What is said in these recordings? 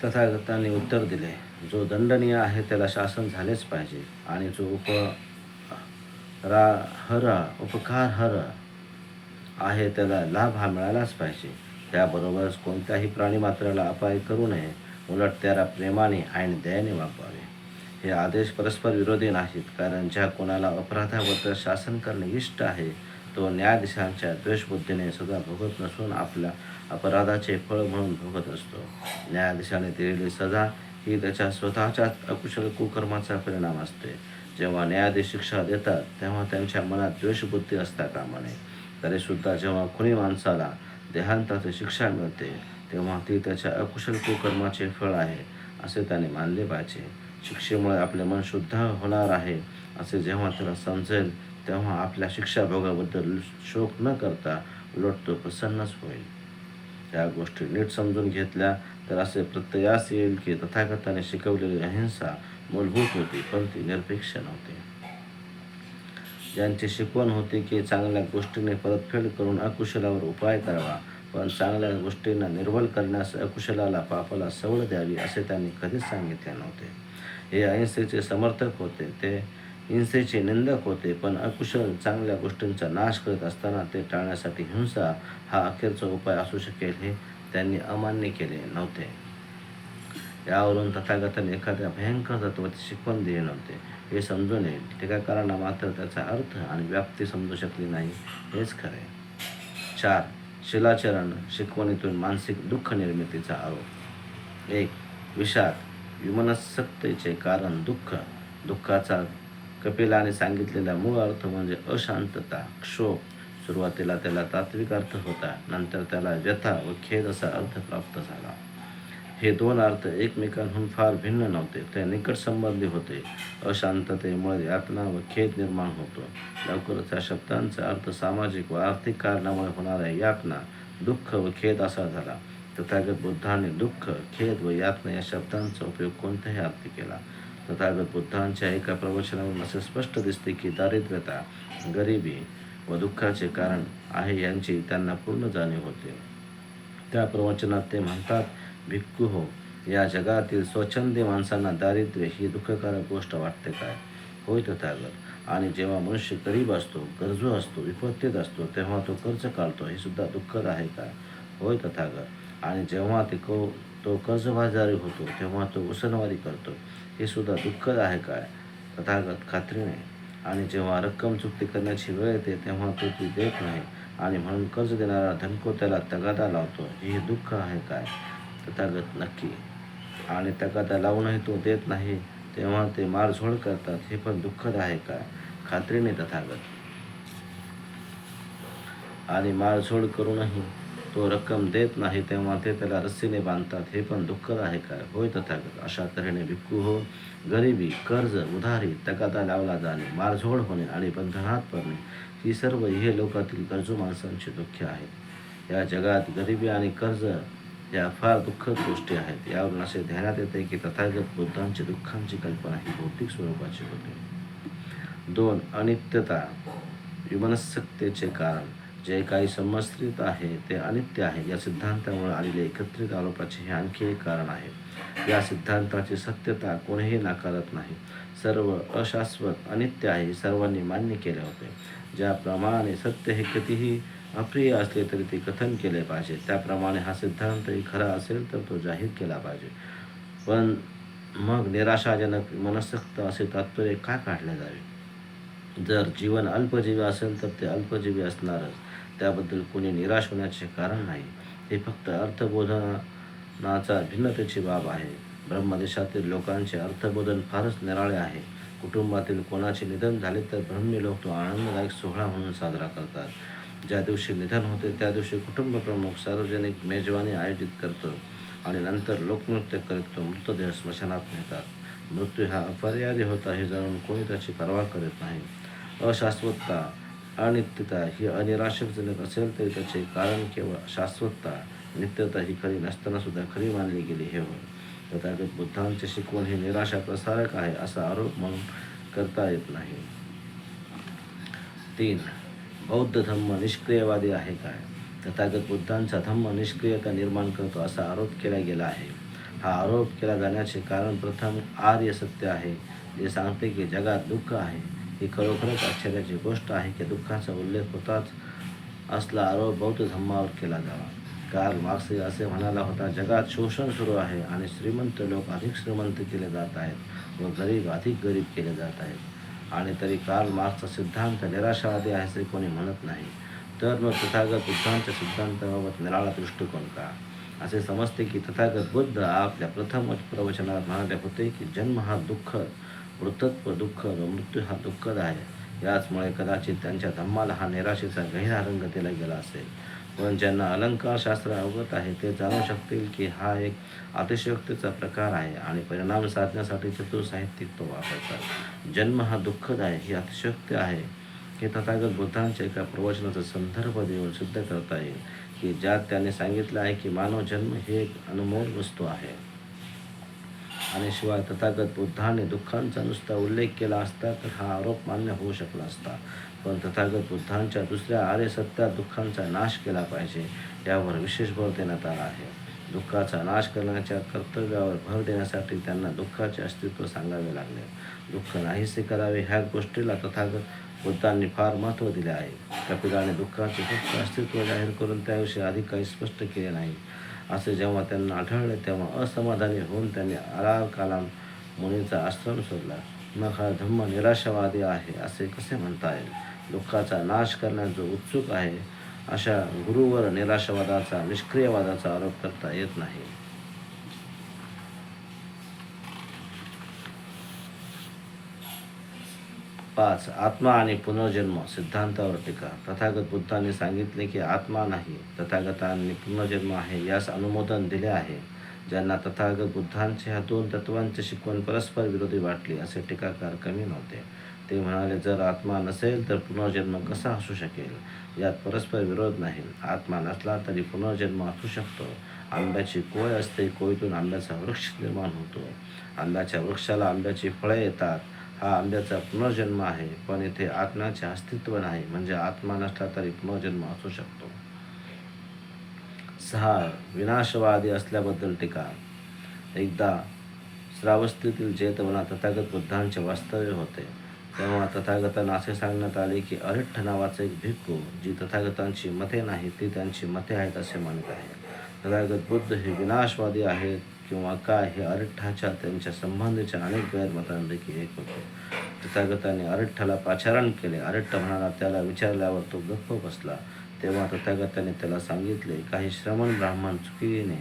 तथागतांनी उत्तर दिले, जो दंडनीय आहे त्याला शासन झालेच पाहिजे आणि जो उपकारहर आहे त्याला लाभ हा मिळालाच पाहिजे. त्याबरोबरच कोणत्याही प्राणीमात्राला अपाय करू नये, उलट त्याला प्रेमाने आणि दयेने वागवावे. हे आदेश परस्पर विरोधी नाहीत, कारण ज्या कोणाला अपराधाबद्दल शासन करणे इष्ट आहे तो न्यायाधीशांच्या द्वेषबुद्धीने सजा भोगत नसून आपल्या अपराधाचे फळ म्हणून भोगत असतो. न्यायाधीशाने दिलेली सजा ही त्याच्या स्वतःच्याच अकुशल कुकर्माचा परिणाम असते. जेव्हा न्यायाधीश शिक्षा देतात तेव्हा त्यांच्या मनात द्वेषबुद्धी असता कामा नये. तरीसुद्धा जेव्हा खुनी माणसाला देहांताची शिक्षा मिळते तेव्हा ती त्याच्या अकुशल कुकर्माचे फळ आहे असे त्याने मानले पाहिजे. शिक्षेमुळे आपले मन शुद्ध होणार आहे असे जेव्हा त्याला समजेल तेव्हा आपल्या शिक्षाभोगाबद्दल शोक न करता उलट तो प्रसन्नच होईल. या गोष्टी नीट समजून घेतल्या तर असे प्रत्ययास येईल की तथागताने शिकवलेली अहिंसा मूलभूत होती, पण ती निरपेक्ष नव्हती. ज्यांची शिकवण होती की चांगल्या गोष्टीने परतफेड करून अकुशलावर उपाय करावा, पण चांगल्या गोष्टींना निर्बल करण्यास अकुशलाला पापाला सवड द्यावी असे त्यांनी कधीच सांगितले नव्हते. हे अहिंसेचे समर्थक होते, ते हिंसेचे निंदक होते, पण अकुशल चांगल्या गोष्टींचा नाश करत असताना ते टाळण्यासाठी हिंसा हा अखेरचा उपाय असू शकेल हे त्यांनी अमान्य केले नव्हते. यावरून तथागतांनी एखाद्या भयंकर तत्त्वाची शिकवण दिली नव्हते हे समजून येईल. टीकाकारांना मात्र त्याचा अर्थ आणि व्याप्ती समजू शकली नाही हेच खरे. 4. शिलाचरण शिकवणीतून मानसिक दुःख निर्मितीचा आरोप. 1. विषाद विमनस्कतेचे कारण दुःख. दुःखाचा कपिलाने सांगितलेला मूळ अर्थ म्हणजे अशांतता, क्षोभ. सुरुवातीला त्याला तात्विक अर्थ होता, नंतर त्याला व्यथा व खेद असा अर्थ प्राप्त झाला. हे दोन अर्थ एकमेकांहून फार भिन्न नव्हते, ते निकट संबंधी होते. अशांततेमुळे यातना व खेद निर्माण होतो. लवकरच या शब्दांचा अर्थ सामाजिक व आर्थिक कारणामुळे होणाऱ्या यातना, दुःख व खेद असा झाला. तथागत बुद्धाने दुःख, खेद व यातना या शब्दांचा उपयोग कोणत्याही अर्थी केला. तथागत बुद्धांच्या एका प्रवचनावरून असे स्पष्ट दिसते की दारिद्र्यता, गरिबी व दुःखाचे कारण आहे यांची त्यांना पूर्ण जाणीव होते. त्या प्रवचनात ते म्हणतात, भिक्खू हो, या जगातील स्वच्छंदी माणसांना दारिद्र्य ही दुःखकारक गोष्ट वाटते काय? होय तथागत. आणि जेव्हा मनुष्य गरीब असतो, गरजू असतो, विपत्तीत असतो तेव्हा तो कर्ज काढतो हे सुद्धा दुःखद आहे काय? होय तथागत. आणि जेव्हा तो कर्जबाजारी होतो तेव्हा तो उसनवारी करतो हे सुद्धा दुःखद आहे काय? तथागत. खात्रीने. आणि जेव्हा रक्कम चुकती करण्याची वेळ येते तेव्हा तो ती देत नाही आणि म्हणून कर्ज देणारा धनको त्याला तगादा लावतो हे दुःख आहे काय? तथागत. नक्की. आणि तगादा लावूनही तो देत नाही तेव्हा ते मारझोड करतात हे पण दुःखद आहे काय? खात्रीने तथागत. आणि मारझोड करूनही तो रक्कम देत नाही तेव्हा ते त्याला रस्सीने बांधतात हे पण दुःखद आहे काय? होय तथागत. अशा तऱ्हेने भिक्खू हो, गरिबी, कर्ज, उधारी, तगादा लावला जाणे, मारझोड होणे आणि बंधनात पडणे ही सर्व हे लोकातील गरजू माणसांची दुःखे आहेत. या जगात गरिबी आणि कर्ज या फार दुःखद गोष्टी आहेत. यावरून असे ध्यानात येते की तथागत बुद्धांची दुःखांची कल्पना ही भौतिक स्वरूपाची होती. 2. अनित्यता विमनस्कतेचे कारण. जे काही समस्थित आहे ते अनित्य आहे या सिद्धांतामुळे आलेले एकत्रित आरोपाचे हे आणखी एक कारण आहे. या सिद्धांताची सत्यता कोणीही नाकारत नाही. सर्व अशाश्वत अनित्य आहे हे सर्वांनी मान्य केले होते. ज्याप्रमाणे सत्य हे कितीही अप्रिय असले तरी ते कथन केले पाहिजे, त्याप्रमाणे हा सिद्धांतही खरा असेल तर तो जाहीर केला पाहिजे. पण मग निराशाजनक मनस्कता असे तात्पर्य का काढले जावे? जर जीवन अल्पजीवी असेल तर ते अल्पजीवी असणारच, त्याबद्दल कोणी निराश होण्याचे कारण नाही. हे फक्त अर्थबोधनाचा भिन्नतेची बाब आहे. ब्रह्मदेशातील लोकांचे अर्थबोधन फारच निराळे आहे. कुटुंबातील कोणाचे निधन झाले तर ब्रह्मी लोक तो आनंददायक सोहळा म्हणून साजरा करतात. ज्या दिवशी निधन होते त्या दिवशी कुटुंब प्रमुख सार्वजनिक मेजवानी आयोजित करतो आणि नंतर लोकनृत्य करीत तो मृतदेह स्मशानात नेतात. मृत्यू हा अपरिहार्य होता हे जाणून कोणी त्याची पर्वा करत नाही. अशाश्वतता, अनित्यता ही अनिराशाजनक असेल तरी त्याचे कारण केवळ शाश्वतता, नित्यता ही खरी नसताना सुद्धा खरी मानली गेली हे होय. तथागत बुद्धांची शिकवण ही निराशा प्रसारक आहे असा आरोप म्हणून करता येत नाही. 3. बौद्ध धम्म निष्क्रियवादी आहे काय? तथागत बुद्धांचा धम्म निष्क्रियता निर्माण करतो असा आरोप केला गेला आहे. हा आरोप केला जाण्याचे कारण प्रथम आर्य सत्य आहे, जे सांगते की जगात दुःख आहे. ही खरोखरच आश्चर्याची गोष्ट आहे की दुःखाचा उल्लेख होताच असला आरोप बौद्ध धर्मावर केला जावा. कार्ल मार्क्स असे म्हणाला होता, जगात शोषण सुरू आहे आणि श्रीमंत लोक अधिक श्रीमंत केले जात आहेत व गरीब अधिक गरीब केले जात आहेत. आणि तरी कार्ल मार्क्सचा सिद्धांत निराशावादी आहे असे कोणी म्हणत नाही. तर मग तथागत बुद्धांच्या सिद्धांताबाबत निराळा दृष्टिकोन का? असे समजते की तथागत बुद्ध आपल्या प्रथम प्रवचनात म्हणाले होते की जन्म हा दुःख, मृतत्व दुःख व मृत्यू हा दुःखद आहे. याचमुळे कदाचित त्यांच्या धम्माला हा निराशेचा गहिरा रंग दिला गेला असेल. पण ज्यांना अलंकारशास्त्र अवगत आहे ते जाणू शकतील की हा एक अतिशयोक्तीचा प्रकार आहे आणि परिणाम साधण्यासाठी चतुर साहित्यिक तो वापरतात. जन्म हा दुःखद आहे ही अतिशयोक्ती आहे हे तथागत बुद्धांच्या एका प्रवचनाचा संदर्भ देऊन सिद्ध करता येईल, की ज्यात त्यांनी सांगितलं आहे की मानव जन्म ही एक अनमोल वस्तू आहे. आणि शिवाय तथागत बुद्धाने दुःखांचा नुसता उल्लेख केला असता तर हा आरोप मान्य होऊ शकला असता. पण तथागत बुद्धांच्या दुसऱ्या आर्य सत्यात दुःखांचा नाश केला पाहिजे यावर विशेष भर देण्यात आला आहे. दुःखाचा नाश करण्याच्या कर्तव्यावर भर देण्यासाठी त्यांना दुःखाचे अस्तित्व सांगावे लागले. दुःख नाहीसे करावे ह्या गोष्टीला तथागत बुद्धांनी फार महत्त्व दिले आहे. कपिलाने दुःखाचे फक्त अस्तित्व जाहीर करून त्याविषयी अधिक काही स्पष्ट केले नाही. असे जेव्हा त्यांना आढळले तेव्हा असमाधानी होऊन त्यांनी आरार कालाम मुनीचा आश्रम सोडला. मग हा धम्म निराशावादी आहे असे कसे म्हणता येईल? दुःखाचा नाश करण्यास जो उत्सुक आहे अशा गुरुवर निराशावादाचा, निष्क्रियवादाचा आरोप करता येत नाही. 5. आत्मा आणि पुनर्जन्म सिद्धांतावर टीका. तथागत बुद्धांनी सांगितले की आत्मा नाही, तथागतांनी पुनर्जन्म आहे यास अनुमोदन दिले आहे. ज्यांना तथागत बुद्धांचे ह्या दोन तत्वांची शिकवण परस्पर विरोधी वाटली असे टीकाकार कमी नव्हते. ते म्हणाले, जर आत्मा नसेल तर पुनर्जन्म कसा असू शकेल? यात परस्पर विरोध नाही. आत्मा नसला तरी पुनर्जन्म असू शकतो. आंब्याची कोय असते, कोयतून आंब्याचा वृक्ष निर्माण होतो. आंब्याच्या वृक्षाला आंब्याची फळे येतात. हा आंब्याचा पुनर्जन्म आहे. पण इथे आत्म्याचे अस्तित्व नाही, म्हणजे आत्मा नसला तरी पुनर्जन्म असू शकतो. 6. विनाशवादी असल्याबद्दल टीका. एकदा श्रावस्तीतील जेतवनात तथागत बुद्धांचे वास्तव्य होते. तेव्हा तथागतांना असे सांगण्यात आले की अरिठ्ठ नावाचा एक भिक्खू, जी तथागतांची मते नाही ती त्यांची मते आहेत असे मानत आहे. तथागत बुद्ध हे विनाशवादी आहेत किंवा काय हे अरिठ्ठाच्या त्यांच्या संबंधीच्या अनेक गैरमतांपैकी एक होते. तथागतांनी अरिठ्ठाला पाचारण केले. अरिठ्ठ म्हणाला. त्याला विचारल्यावर तो गप्प बसला. तेव्हा तथागतांनी त्याला सांगितले, काही श्रमण ब्राह्मण चुकीने,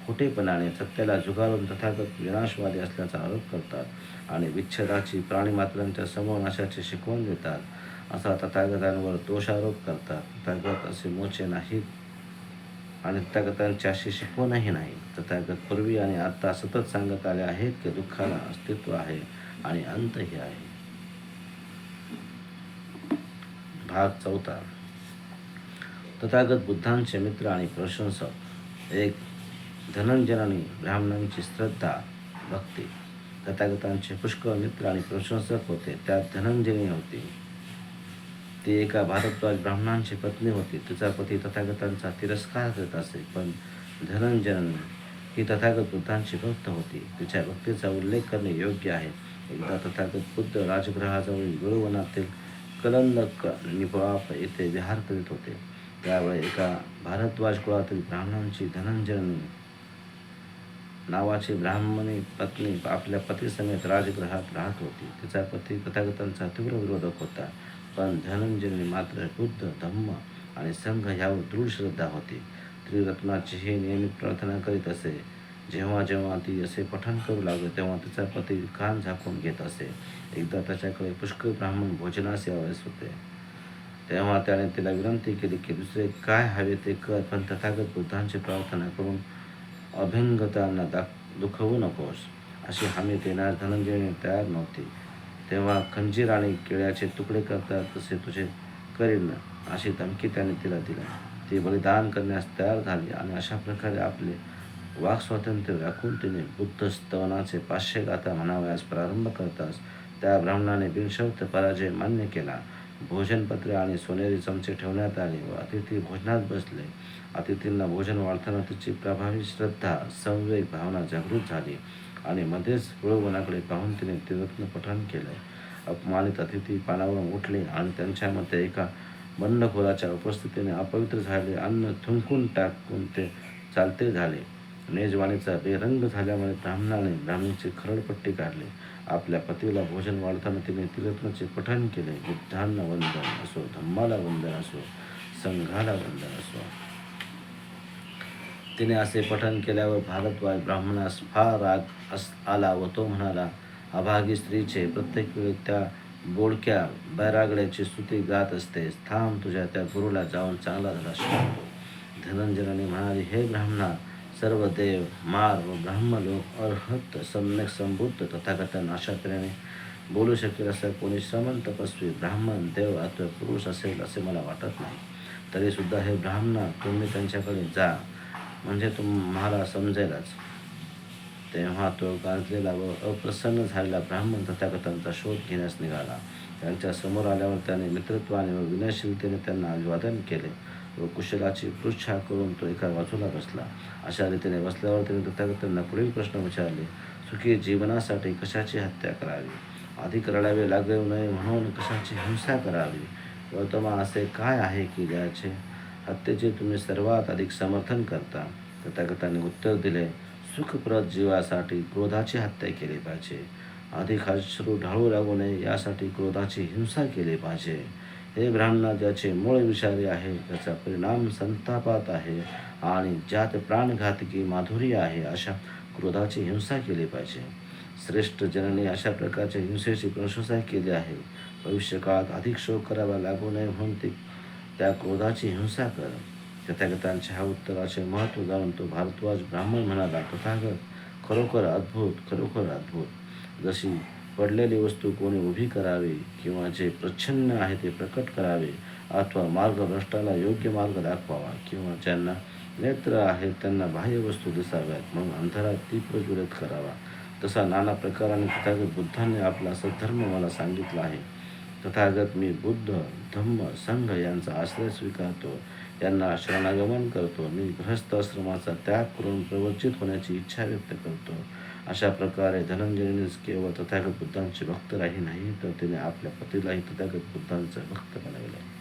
खोटेपणाने सत्याला झुगारून तथागत विनाशवादी असल्याचा आरोप करतात आणि विच्छेदाची, प्राणीमात्रांच्या समूळ नाशाची शिकवण देतात असा तथागतांवर दोषारोप करतात. तथागत असे मोचे नाहीत आणि तथागतांची अशी शिकवणही नाही. तथागत पूर्वी आणि आता सतत सांगत आले आहेत की दुःखाला अस्तित्व आहे आणि अंतही आहे. भाग 4. तथागत बुद्धांचे मित्र आणि प्रशंसक. 1. धनंजयनी ब्राह्मणांची श्रद्धा, भक्ती. तथागतांचे पुष्कळ मित्र आणि प्रशंसक होते. त्यात धनंजयनी होती. ती एका भारद्वाज ब्राह्मणांची पत्नी होती. तिचा पती तथागतांचा तिरस्कार करीत असे, पण धनंजयनी ही तथागत बुद्धांची भक्त होती. तिच्या भक्तीचा उल्लेख करणे योग्य आहे. एकदा तथागत बुद्ध राजगृहाजवळील गुरुवनातील कलंदक निपाप येथे विहार करीत होते. त्यावेळी एका भारद्वाज कुळातील ब्राह्मणांची धनंजयनी नावाची ब्राह्मणी पत्नी आपल्या पतीसमेत राजगृहात राहत होती. तिचा पती तथागतांचा तीव्र विरोधक होता, पण धनंजयनी मात्र बुद्ध, धम्म आणि संघ ह्यावर दृढ श्रद्धा होती. त्रिरत्नाचीही नियमित प्रार्थना करीत असे. जेव्हा जेव्हा ती असे पठण करू लागली तेव्हा तिचा पती कान झाकून घेत असे. एकदा त्याच्याकडे पुष्कळ ब्राह्मण भोजनास यावयास होते. तेव्हा त्याने तिला विनंती केली की दुसरे काय हवे ते कर, पण तथागत बुद्धांची प्रार्थना करून अभ्यंगतांना दुखवू नकोस. अशी हमी देण्यास धनंजयनी तयार नव्हती. तेव्हा खंजीर आणि केळ्याचे तुकडे करतात तसे तुझे करीन अशी धमकी त्याने तिला दिली. ती बलिदान करण्यास तयार झाली आणि अशा प्रकारे आपले वाक्स्वातंत्र्य राखून तिने बुद्ध स्तवनाचे 500 गाथा म्हणावयास प्रारंभ करताच त्या ब्राह्मणाने बिनशर्त पराजय मान्य केला भोजनपत्रे आणि सोनेरी चमचे ठेवण्यात आले व अतिथी भोजनात बसले. अतिथींना भोजन वाढताना तिची प्रभावी श्रद्धा, संवेग भावना जागृत झाली आणि मध्येच प्रलोभनाकडे पाहून तिने त्रिरत्न पठण केले. अपमानित अतिथी पानावरून उठले आणि त्यांच्यामध्ये एका बंद खोलाच्या उपस्थितीने अपवित्र झाले अन्न थुंकून टाकून ते चालते झाले. मेजवानीचा बेरंग झाल्यामुळे ब्राह्मणाने ब्राह्मणीची खरडपट्टी काढली. आपल्या पतीला भोजन वाढताना तिने त्रिरत्नाचे पठण केले. बुद्धांना वंदन असो, धम्माला वंदन असो, संघाला वंदन असो. तिने असे पठण केल्यावर भारद्वाज ब्राह्मणास फार राग आला व तो म्हणाला, अभागी स्त्रीचे प्रत्येक वेळी त्या बोडक्या बैरागड्याची स्तुती गात असतेस. थांब, तुझ्या त्या गुरुला जाऊन चांगला धडा शिकवतो. धनंजयाने म्हणाली, हे ब्राह्मणा, सर्व देव, मार व ब्राह्मलोक अर्हत सम्यक संबुद्ध तथागतांना अशा तऱ्हेने बोलू शकेल असा कोणी श्रमण तपस्वी ब्राह्मण देव अथवा पुरुष असेल असे मला वाटत नाही. तरीसुद्धा हे ब्राह्मणा, तुम्ही त्यांच्याकडे जा, म्हणजे तुम्हाला समजेलच. तेव्हा तो गांजलेला व अप्रसन्न झालेला ब्राह्मण तथागतांचा शोध घेण्यास निघाला. त्यांच्या समोर आल्यावर त्याने मित्रत्वाने व विनयशीलतेने त्यांना अभिवादन केले व कुशलाची पृच्छा करून तो एका बाजूला बसला. अशा रीतीने बसल्यावर त्याने तथागतांना पुढील प्रश्न विचारले, सुखी जीवनासाठी कशाची हत्या करावी? अधिक रडावे लागू नये म्हणून कशाची हिंसा करावी? गौतमा, असे काय आहे की ज्याचे हत्येचे तुम्ही सर्वात अधिक समर्थन करता? तथागतांनी उत्तर दिले, सुखप्रद जीवासाठी क्रोधाची हत्या केली पाहिजे. अधिक अश्रू ढाळू लागू नये यासाठी क्रोधाची हिंसा केली पाहिजे. हे ब्राह्मणा, ज्याचे मूळ विषारी आहे, त्याचा परिणाम संतापात आहे आणि ज्यात प्राणघातकी माधुरी आहे, अशा क्रोधाची हिंसा केली पाहिजे. श्रेष्ठ जननी अशा प्रकारच्या हिंसेची प्रशंसा केली आहे. भविष्यकाळात अधिक शोक करावा लागू नये म्हणून त्या क्रोधाची हिंसा कर. तथागतांच्या ह्या उत्तराचे महत्त्व जाणून तो भारद्वाज ब्राह्मण म्हणाला, तथागत, खरोखर अद्भुत, खरोखर अद्भुत. जशी पडलेली वस्तू कोणी उभी करावी किंवा जे प्रच्छन्न आहे ते प्रकट करावे अथवा मार्गभ्रष्टाला योग्य मार्ग दाखवावा किंवा ज्यांना नेत्र आहेत त्यांना बाह्य वस्तू दिसाव्यात म्हणून अंधारात दीप प्रज्वलित करावा, तसा नाना प्रकाराने तथागत बुद्धांनी आपला सद्धर्म मला सांगितला आहे. तथागत, मी बुद्ध, धम्म, संघ यांचा आश्रय स्वीकारतो, यांना शरणागमन करतो. मी गृहस्थाश्रमाचा त्याग करून प्रवचित होण्याची इच्छा व्यक्त करतो. अशा प्रकारे धनंजयनेच केवळ तथागत बुद्धांचे भक्त राही नाही, तर तिने आपल्या पतीलाही तथागत बुद्धांचे भक्त बनवले.